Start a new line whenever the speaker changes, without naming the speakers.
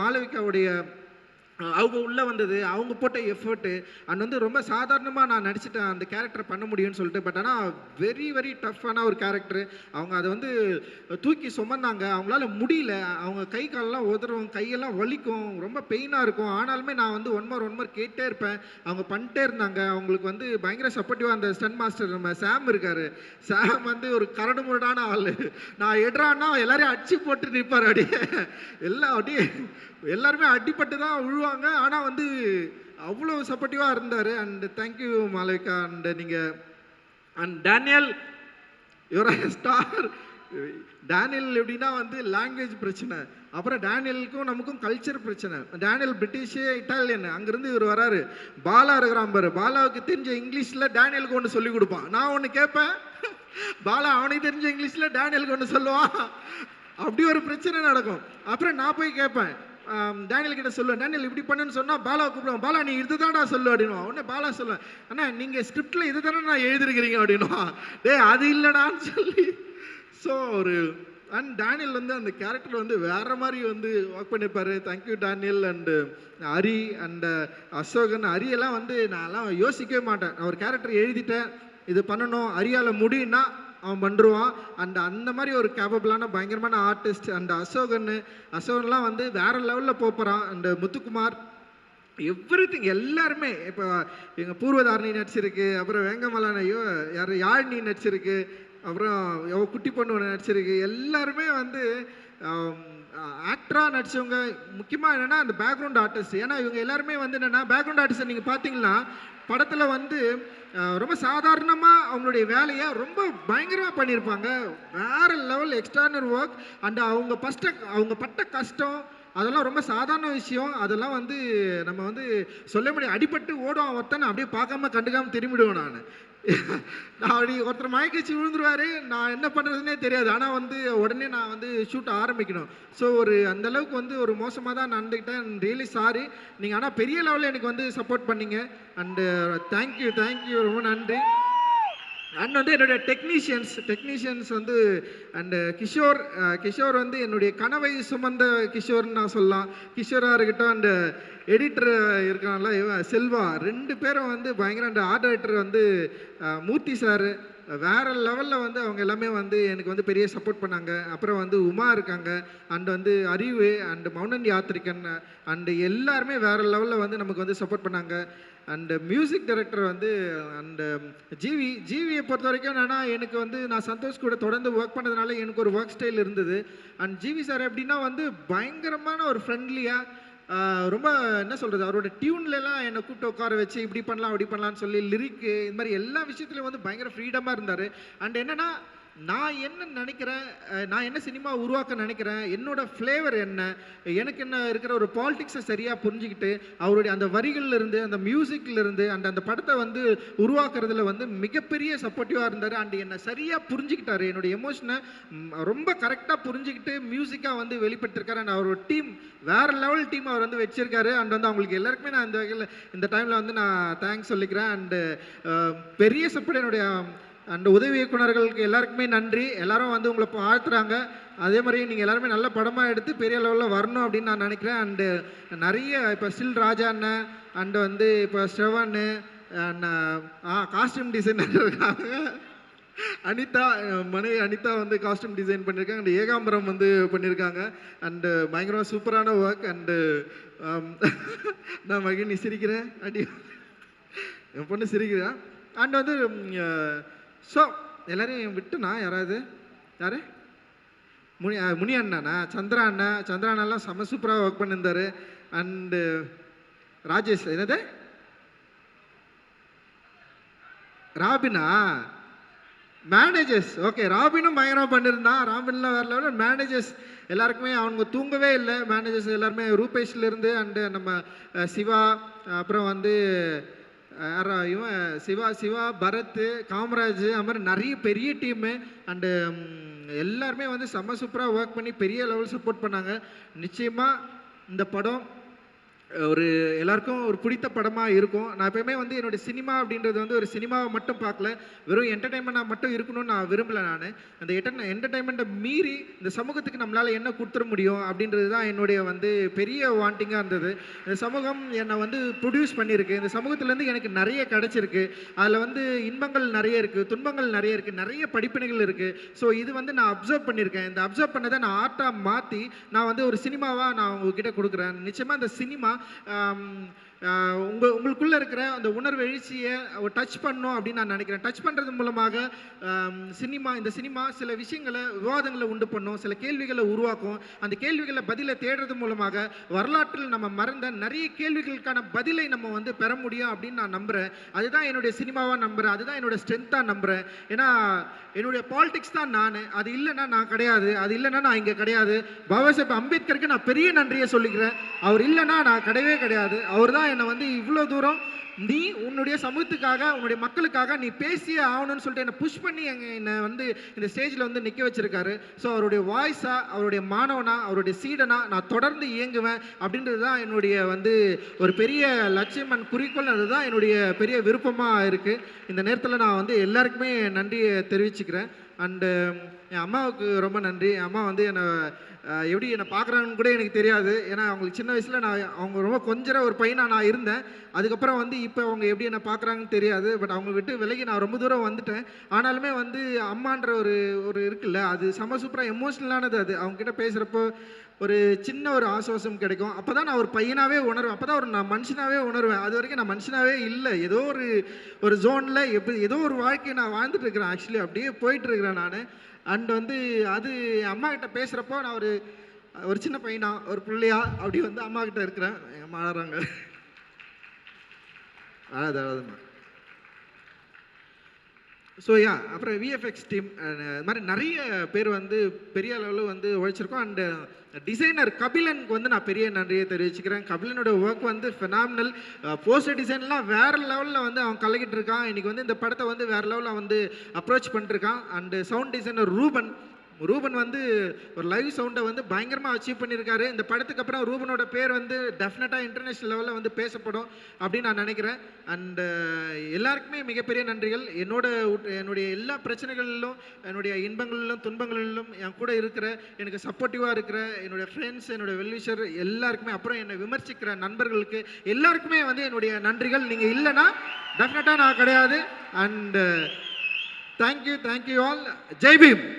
மாளவிகாவுடைய அவங்க உள்ளே வந்தது, அவங்க போட்ட எஃபர்ட்டு அண்ட் வந்து ரொம்ப சாதாரணமாக நான் நடிச்சிட்டேன் அந்த கேரக்டர் பண்ண முடியும்னு சொல்லிட்டு. பட் ஆனால் வெரி வெரி டஃப்பான ஒரு கேரக்டர். அவங்க அதை வந்து தூக்கி சுமந்தாங்க. அவங்களால முடியல. அவங்க கை காலெல்லாம் உதறும், கையெல்லாம் வலிக்கும், ரொம்ப பெயினாக இருக்கும். ஆனாலுமே நான் வந்து ஒன் மோர் கேட்டே இருப்பேன். அவங்க பண்ணிட்டே இருந்தாங்க. அவங்களுக்கு வந்து பயங்கர சப்போர்ட்டிவாக அந்த ஸ்டன் மாஸ்டர் நம்ம சாம் இருக்கார். சாம் வந்து ஒரு கரடு முரடான ஆள். நான் எடுறான்னா எல்லாரையும் அடிச்சு போட்டு நிற்பார். அப்படியே எல்லாம் அப்படியே எல்லாருமே அடிப்பட்டு தான் விழுவாங்க. ஆனால் வந்து அவ்வளோ சப்போர்ட்டிவாக இருந்தார். And thank you Malavika. அண்ட் நீங்கள் and Daniel your star. Daniel எப்படின்னா வந்து லாங்குவேஜ் பிரச்சனை, அப்புறம் டேனியலுக்கும் நமக்கும் கல்ச்சர் பிரச்சனை. டேனியல் பிரிட்டிஷு, இட்டாலியன், அங்கேருந்து இவர் வராரு. பாலா இருக்கிறான் பாரு, பாலாவுக்கு தெரிஞ்ச இங்கிலீஷில் டேனியலுக்கு ஒன்று சொல்லி கொடுப்பான். நான் ஒன்று கேட்பேன், பாலா அவனுக்கு தெரிஞ்ச இங்கிலீஷில் டேனியலுக்கு ஒன்று சொல்லுவான். அப்படி ஒரு பிரச்சனை நடக்கும். அப்புறம் நான் போய் கேட்பேன், டேனியல் கிட்ட சொல்லுவேன், டேனியல் இப்படி பண்ணுன்னு சொன்னால் பாலா கூப்பிடுவான், பாலா நீ இது தான்டா சொல்லு அப்படின்னுவான். உடனே பாலா சொல்லுவேன், அண்ணா நீங்கள் ஸ்கிரிப்டில் இது தானே நான் எழுதிருக்கிறீங்க அப்படின்னுவான். அது இல்லைடான்னு சொல்லி. ஸோ ஒரு அண்ட் டேனியல் வந்து அந்த கேரக்டர் வந்து வேறு மாதிரி வந்து ஒர்க் பண்ணியிருப்பார். Thank you Daniel. And Hari and Ashokan. ஹரியெல்லாம் வந்து நான்லாம் யோசிக்கவே மாட்டேன். நான் ஒரு கேரக்டர் எழுதிட்டேன், இது பண்ணணும், ஹரியால் முடியும்னா அவன் பண்ணுருவான். அண்ட் அந்த மாதிரி ஒரு கேப்பபிளான பயங்கரமான ஆர்டிஸ்ட். அண்ட் அசோகன்லாம் வந்து வேறு லெவலில் போகிறான். அண்டு முத்துக்குமார், எவ்ரிதிங் எல்லாருமே. இப்போ எங்கள் பூர்வதாரணி நடிச்சிருக்கு, அப்புறம் வேங்கமலானையோ யார் யாழினி நடிச்சிருக்கு, அப்புறம் குட்டி பொண்ணு ஒன்று நடிச்சிருக்கு. எல்லாருமே வந்து ஆக்டராக நடித்தவங்க. முக்கியமாக என்னென்னா அந்த பேக்ரவுண்ட் ஆர்டிஸ்ட். ஏன்னா இவங்க எல்லாருமே வந்து என்னென்னா பேக்ரவுண்ட் ஆர்டிஸ்ட்டை நீங்கள் பார்த்தீங்கன்னா படத்தில் வந்து ரொம்ப சாதாரணமாக அவங்களுடைய வேலையை ரொம்ப பயங்கரமாக பண்ணியிருப்பாங்க. வேறு லெவல் எக்ஸ்ட்ரானரி ஒர்க். அண்ட் அவங்க பட்ட கஷ்டம் அதெல்லாம் ரொம்ப சாதாரண விஷயம். அதெல்லாம் வந்து நம்ம வந்து சொல்ல முடியும். அடிபட்டு ஓடுவான் ஒருத்தனை, அப்படியே பார்க்காம கண்டுக்காமல் திரும்பிடுவேன். நான் அப்படி ஒருத்தர் மயக்கச்சி விழுந்துருவாரு, நான் என்ன பண்ணுறதுனே தெரியாது. ஆனால் வந்து உடனே நான் வந்து ஷூட் ஆரம்பிக்கணும். ஸோ ஒரு அந்தளவுக்கு வந்து ஒரு மோசமாக தான் நடந்துக்கிட்டேன். Really sorry. நீங்கள் ஆனால் பெரிய லெவலில் எனக்கு வந்து சப்போர்ட் பண்ணீங்க. அண்டு தேங்க்யூ ரொம்ப நன்றி. அண்ட் வந்து என்னுடைய டெக்னீஷியன்ஸ் வந்து அண்டு கிஷோர் வந்து என்னுடைய கனவை சுமந்த கிஷோர்னு நான் சொல்லலாம். கிஷோராக இருக்கட்டும். அண்டு எடிட்டர் இருக்காங்களா செல்வா, 2 பேரும் வந்து பயங்கர. அண்ட் ஆர்ட் டைரக்டர் வந்து மூர்த்தி சார், வேறு லெவலில் வந்து அவங்க எல்லாமே வந்து எனக்கு வந்து பெரிய சப்போர்ட் பண்ணாங்க. அப்புறம் வந்து உமா இருக்காங்க, அண்ட் வந்து அறிவு அண்டு மௌனன் யாத்திரிகன் அண்டு எல்லாருமே வேறு லெவலில் வந்து நமக்கு வந்து சப்போர்ட் பண்ணாங்க. அண்டு மியூசிக் டைரக்டர் வந்து அண்டு ஜிவியை பொறுத்த வரைக்கும் என்னென்னா எனக்கு வந்து நான் சந்தோஷ் கூட தொடர்ந்து ஒர்க் பண்ணதுனால எனக்கு ஒரு ஒர்க் ஸ்டைல் இருந்தது. அண்ட் ஜிவி சார் எப்படின்னா வந்து பயங்கரமான ஒரு ஃப்ரெண்ட்லியாக ரொம்ப என்ன சொல்கிறது, அவரோட டியூன்லலாம் என்னை கூப்பிட்டு உட்கார வச்சு இப்படி பண்ணலாம் அப்படி பண்ணலான்னு சொல்லி லிரிக்கு இது மாதிரி எல்லா விஷயத்துலையும் வந்து பயங்கர ஃப்ரீடமாக இருந்தார். அண்ட் என்னென்னா நான் என்ன நினைக்கிறேன், நான் என்ன சினிமா உருவாக்க நினைக்கிறேன், என்னோட ஃப்ளேவர் என்ன, எனக்கு என்ன இருக்கிற ஒரு பாலிடிக்ஸை சரியாக புரிஞ்சுக்கிட்டு அவருடைய அந்த வரிகள்லேருந்து அந்த மியூசிக்லேருந்து அந்த படத்தை வந்து உருவாக்குறதுல வந்து மிகப்பெரிய சப்போர்ட்டிவாக இருந்தார். அண்ட் என்னை சரியாக புரிஞ்சுக்கிட்டாரு, என்னுடைய எமோஷனை ரொம்ப கரெக்டாக புரிஞ்சுக்கிட்டு மியூசிக்காக வந்து வெளிப்படுத்திருக்காரு. அண்ட் அவரோட டீம் வேறு லெவல் டீம் அவர் வந்து வச்சிருக்காரு. அண்ட் வந்து அவங்களுக்கு எல்லாருக்குமே நான் இந்த டைமில் வந்து நான் தேங்க்ஸ் சொல்லிக்கிறேன். அண்டு பெரிய சப்போர்ட் என்னுடைய அண்ட் உதவி இயக்குநர்களுக்கு எல்லாருக்குமே நன்றி. எல்லாரும் வந்து உங்களை வாழ்த்துறாங்க. அதே மாதிரி நீங்கள் எல்லாருமே நல்ல படமாக எடுத்து பெரிய லெவலில் வரணும் அப்படின்னு நான் நினைக்கிறேன். அண்டு நிறைய இப்போ ஸ்டில் ராஜா அண்ணன் அண்டு வந்து இப்போ ஸ்ரவன்னு காஸ்டியூம் டிசைனர் இருக்காங்க, அனிதா மனைவி அனிதா வந்து காஸ்டியூம் டிசைன் பண்ணியிருக்காங்க. அண்ட் ஏகாம்பரம் வந்து பண்ணியிருக்காங்க. அண்டு பயங்கரமாக சூப்பரான ஒர்க். அண்டு நான் மகிழ்ச்சி சிரிக்கிறேன், அடி என் பொண்ணு சிரிக்கிறேன். அண்ட் வந்து ஸோ எல்லோரையும் விட்டுனா யாராவது யார் முனி அண்ணாண்ணா, சந்திரா அண்ணாலாம் செம்ம சூப்பராக ஒர்க் பண்ணியிருந்தார். அண்டு ராஜேஷ் என்னது ராபினா மேனேஜர்ஸ், ஓகே ராபினும் பயங்கரமாக பண்ணியிருந்தான். ராபின்லாம் வேறு லெவலில். மேனேஜர்ஸ் எல்லாருக்குமே அவங்க தூங்கவே இல்லை. மேனேஜர்ஸ் எல்லாருமே ரூபேஷ்லேருந்து அண்டு நம்ம சிவா, அப்புறம் வந்து இவன் சிவா பரத், காமராஜ், அது மாதிரி நிறைய பெரிய டீமு. அண்டு எல்லாருமே வந்து செம்ம சூப்பராக ஒர்க் பண்ணி பெரிய லெவல் சப்போர்ட் பண்ணாங்க. நிச்சயமாக இந்த படம் ஒரு எல்லாருக்கும் ஒரு பிடித்த படமா இருக்கும். நான் எப்பயுமே வந்து என்னுடைய சினிமா அப்படின்றது வந்து ஒரு சினிமாவ மட்டும் பார்க்கல. வெறும் என்டர்டெயின்மெண்ட்டா மட்டும் இருக்கணும்னு நான் விரும்பல நானு. அந்த என்டர்டெயின்மெண்ட்ட மீறி இந்த சமூகத்துக்கு நம்மளால என்ன குடுத்துற முடியும் அப்படின்றது தான் என்னுடைய வந்து பெரிய வாண்டிங்கா இருந்தது. இந்த சமூகம் என்ன வந்து ப்ரொடியூஸ் பண்ணியிருக்கு. இந்த சமூகத்திலேருந்து எனக்கு நெறைய கிடைச்சிருக்கு. அதில வந்து இன்பங்கள் நெறைய இருக்கு, துன்பங்கள் நெறைய இருக்கு, நெறைய படிப்பினைகள் இருக்கு. ஸோ இது வந்து நான் அப்சர்வ் பண்ணியிருக்கேன். இந்த அப்சர்வ் பண்ணத நான் ஆர்ட்டா மாத்தி நான் வந்து ஒரு சினிமாவா நான் உங்ககிட்ட குடுக்குறேன். நிச்சயமா இந்த சினிமா ஆம், உங்களுக்குள்ள இருக்கிற அந்த உணர்வு எழுச்சியை டச் பண்ணும் அப்படின்னு நான் நினைக்கிறேன். டச் பண்ணுறது மூலமாக இந்த சினிமா சில விஷயங்களை விவாதங்களை உண்டு பண்ணும், சில கேள்விகளை உருவாக்கும். அந்த கேள்விகளை பதிலை தேடுறது மூலமாக வரலாற்றில் நம்ம மறந்த நிறைய கேள்விகளுக்கான பதிலை நம்ம வந்து பெற முடியும் அப்படின்னு நான் நம்புகிறேன். அதுதான் என்னுடைய சினிமாவாக நம்புகிறேன், அதுதான் என்னோட ஸ்ட்ரென்த்தாக நம்புகிறேன். ஏன்னா என்னுடைய பாலிடிக்ஸ் தான் நான், அது இல்லைன்னா நான் கிடையாது, அது இல்லைன்னா நான் இங்கே கிடையாது. பாபா சாஹேப் அம்பேத்கருக்கு நான் பெரிய நன்றியை சொல்லிக்கிறேன். அவர் இல்லைன்னா நான் கிடையவே கிடையாது. அவர் தான் என்னை வந்து இவ்வளோ தூரம் நீ உன்னுடைய சமூகத்துக்காக உன்னுடைய மக்களுக்காக நீ பேசியே ஆகணும்னு சொல்லிட்டு என்னை புஷ் பண்ணி என்னை வந்து இந்த ஸ்டேஜில் வந்து நிற்க வச்சிருக்காரு. ஸோ அவருடைய வாய்ஸா, அவருடைய மாணவனா, அவருடைய சீடனா நான் தொடர்ந்து இயங்குவேன் அப்படின்றது தான் என்னுடைய வந்து ஒரு பெரிய லட்சியம் அண்ட் குறிக்கோள். அதுதான் என்னுடைய பெரிய விருப்பமாக இருக்குது. இந்த நேரத்தில் நான் வந்து எல்லாருக்குமே நன்றியை தெரிவிச்சுக்கிறேன். அண்டு என் அம்மாவுக்கு ரொம்ப நன்றி. என் அம்மா வந்து எப்படி என்னை பார்க்குறாங்கன்னு கூட எனக்கு தெரியாது. ஏன்னா அவங்களுக்கு சின்ன வயசில் அவங்க ரொம்ப கொஞ்சம் ஒரு பையனாக நான் இருந்தேன். அதுக்கப்புறம் வந்து இப்போ அவங்க எப்படி என்னை பார்க்குறாங்கன்னு தெரியாது. பட் அவங்க விட்டு விலகி நான் ரொம்ப தூரம் வந்துட்டேன். ஆனாலுமே வந்து அம்மான்ற ஒரு இருக்குல்ல, அது செம சூப்பராக எமோஷ்னலானது. அது அவங்ககிட்ட பேசுகிறப்போ ஒரு சின்ன ஒரு ஆசுவாசம் கிடைக்கும். அப்போ தான் நான் ஒரு பையனாகவே உணர்வேன், அப்போ தான் நான் மனுஷனாகவே உணர்வேன். அது வரைக்கும் நான் மனுஷனாகவே இல்லை. ஏதோ ஒரு ஜோனில் ஏதோ ஒரு வாழ்க்கையை நான் வாழ்ந்துட்டு இருக்கிறேன். ஆக்சுவலி அப்படியே போயிட்டுருக்கிறேன் நான். அண்ட் வந்து அது அம்மா கிட்ட பேசுகிறப்போ நான் ஒரு சின்ன பையனா, ஒரு பிள்ளையா அப்படி வந்து அம்மா கிட்ட இருக்கிறேன். மாறாங்க அதாவதுமா. ஸோ அப்புறம் விஎஃப்எக்ஸ் டீம் இது மாதிரி நிறைய பேர் வந்து பெரிய அளவில் வந்து உழைச்சிருக்கோம். அண்டு டிசைனர் கபிலனுக்கு வந்து நான் பெரிய நன்றியை தெரிவிச்சுக்கிறேன். கபிலனோட ஒர்க் வந்து ஃபினாமினல். போஸ்டர் டிசைன்லாம் வேறு லெவலில் வந்து அவன் கலக்கிட்டு இருக்கான். இன்றைக்கி வந்து இந்த படத்தை வந்து வேறு லெவலில் வந்து அப்ரோச் பண்ணிருக்கான். அண்டு சவுண்ட் டிசைனர் ரூபன் வந்து ஒரு லைவ் சவுண்டை வந்து பயங்கரமாக அச்சீவ் பண்ணியிருக்காரு. இந்த படத்துக்கு அப்புறம் ரூபனோட பேர் வந்து டெஃபினட்டாக இன்டர்நேஷ்னல் லெவலில் வந்து பேசப்படும் அப்படின்னு நான் நினைக்கிறேன். அண்டு எல்லாருக்குமே மிகப்பெரிய நன்றிகள். என்னுடைய எல்லா பிரச்சனைகளிலும், என்னுடைய இன்பங்களிலும் துன்பங்களிலும் என் கூட இருக்கிற, எனக்கு சப்போர்ட்டிவாக இருக்கிற என்னுடைய ஃப்ரெண்ட்ஸ், என்னுடைய வெல்விஷர் எல்லாருக்குமே, அப்புறம் என்னை விமர்சிக்கிற நண்பர்களுக்கு எல்லாருக்குமே வந்து என்னுடைய நன்றிகள். நீங்கள் இல்லைன்னா டெஃபினட்டாக நான் கிடையாது. And thank you all. Jai beam.